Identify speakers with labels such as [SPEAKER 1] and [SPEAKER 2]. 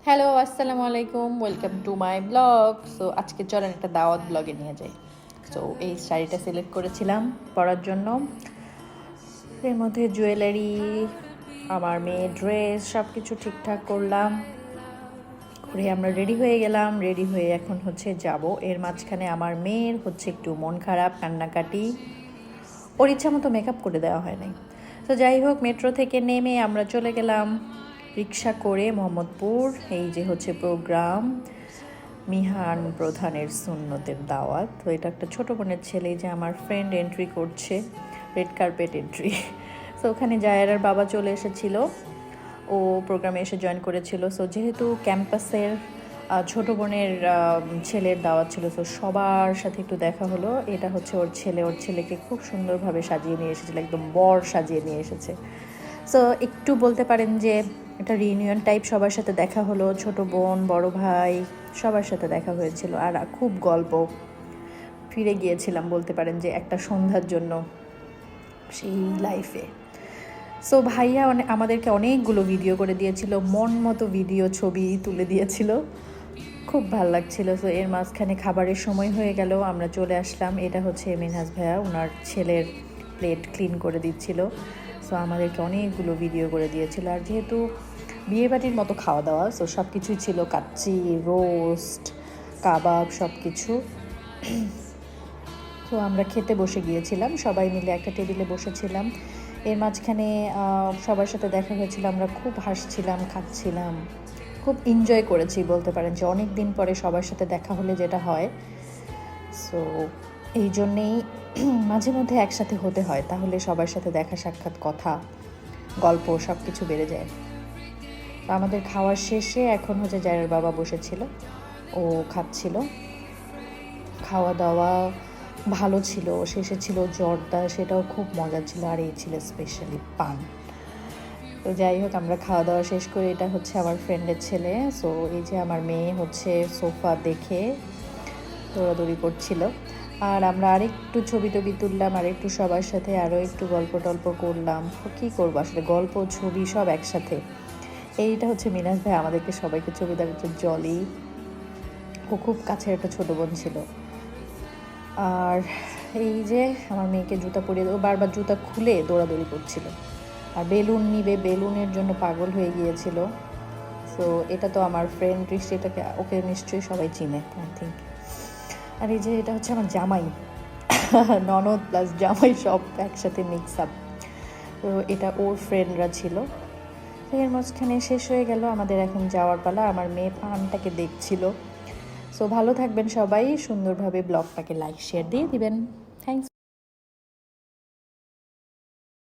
[SPEAKER 1] Hello, আসসালামু আলাইকুম, welcome to my blog. So আজকে চলেন একটা দাওয়াত ব্লগে নিয়ে যাই। সো এই শাড়িটা সিলেক্ট করেছিলাম পরার জন্য। এর মধ্যে জুয়েলারি, আমার মেয়ে ড্রেস সব কিছু ঠিকঠাক করলাম, করে আমরা রেডি হয়ে গেলাম। রেডি হয়ে এখন হচ্ছে যাব। এর মাঝখানে আমার মেয়ের হচ্ছে একটু মন খারাপ, কান্নাকাটি, ওর ইচ্ছা মতো মেকআপ করে দেওয়া হয় নাই। তো যাই হোক, মেট্রো থেকে নেমে আমরা চলে গেলাম রিক্সা করে মোহাম্মদপুর। এই যে হচ্ছে প্রোগ্রাম, মিহান প্রধানের সুন্নতের দাওয়াত। তো এটা একটা ছোটো বোনের ছেলে, যে আমার ফ্রেন্ড এন্ট্রি করছে, রেড কার্পেট এন্ট্রি। তো ওখানে জায়রার বাবা চলে এসেছিল, ও প্রোগ্রামে এসে জয়েন করেছিল। সো যেহেতু ক্যাম্পাসের ছোটো বোনের ছেলের দাওয়াত ছিল, তো সবার সাথে একটু দেখা হলো। এটা হচ্ছে ওর ছেলে, ওর ছেলেকে খুব সুন্দরভাবে সাজিয়ে নিয়ে এসেছিলো, একদম বর সাজিয়ে নিয়ে এসেছে। সো একটু বলতে পারেন যে এটা রিউনিয়ন টাইপ, সবার সাথে দেখা হলো, ছোট বোন, বড় ভাই, সবার সাথে দেখা হয়েছিল। আর খুব গল্প, ফিরে গিয়েছিলাম বলতে পারেন যে একটা সন্ধ্যার জন্য সেই লাইফে। সো ভাইয়া আমাদেরকে অনেকগুলো ভিডিও করে দিয়েছিল, মন মতো ভিডিও ছবি তুলে দিয়েছিল, খুব ভাল লাগছিল। সো এর মাঝখানে খাবারের সময় হয়ে গেল, আমরা চলে আসলাম। এটা হচ্ছে মিনহাজ ভাইয়া, ওনার ছেলের প্লেট ক্লিন করে দিচ্ছিল। সো আমাদেরকে অনেকগুলো ভিডিও করে দিয়েছিল। আর যেহেতু বিয়েবাড়ির মতো খাওয়া দাওয়া, সো সব কিছুই ছিল, কাচ্চি, রোস্ট, কাবাব, সব কিছু। তো আমরা খেতে বসে গিয়েছিলাম, সবাই মিলে একটা টেবিলে বসেছিলাম। এর মাঝখানে সবার সাথে দেখা হয়েছিল, আমরা খুব হাসছিলাম, খাচ্ছিলাম, খুব এনজয় করেছি বলতে পারেন যে অনেক দিন পরে সবার সাথে দেখা হলে যেটা হয়। সো এই জন্যেই মাঝে মধ্যে একসাথে হতে হয়, তাহলে সবার সাথে দেখা সাক্ষাৎ, কথা, গল্প সব কিছু বেড়ে যায়। তো আমাদের খাওয়ার শেষে এখন হচ্ছে জায়রার বাবা বসেছিল, ও খাচ্ছিল। খাওয়া দাওয়া ভালো ছিল। শেষে ছিল জর্দা, সেটাও খুব মজা ছিল। আর এই ছিল স্পেশালি পান। তো যাই হোক, আমরা খাওয়া দাওয়া শেষ করে, এটা হচ্ছে আমার ফ্রেন্ডের ছেলে। সো এই যে আমার মেয়ে হচ্ছে সোফা দেখে দৌড়াদৌড়ি করছিল। আর আমরা আরেকটু ছবি টবি তুললাম, আর একটু সবার সাথে আরও একটু গল্প টল্প করলাম। কী করবো আসলে, গল্প ছবি সব একসাথে। এইটা হচ্ছে মিনাজ ভাই আমাদেরকে সবাইকে ছবি দেখাচ্ছে, জলি, ও খুব কাছের একটা ছোটো বোন ছিল। আর এই যে আমার মেয়েকে জুতা পরিয়ে দেবো, বারবার জুতা খুলে দৌড়াদৌড়ি করছিল। আর বেলুন নিবে, বেলুনের জন্য পাগল হয়ে গিয়েছিল। সো এটা তো আমার ফ্রেন্ড দৃষ্টি, এটাকে ওকে নিশ্চয়ই সবাই চিনে আই থিঙ্ক। আর এই যে এটা হচ্ছে আমার জামাই, ননদ প্লাস জামাই সব একসাথে মিক্স আপ। তো এটা ওর ফ্রেন্ডরা ছিল। এর মাঝখানে শেষ হয়ে গেল, আমাদের এখন যাওয়ার পালা। আমার মেয়ে পানটাকে দেখছিল। সো ভালো থাকবেন সবাই, সুন্দরভাবে ব্লগটাকে লাইক শেয়ার দিয়ে দিবেন। থ্যাংকস।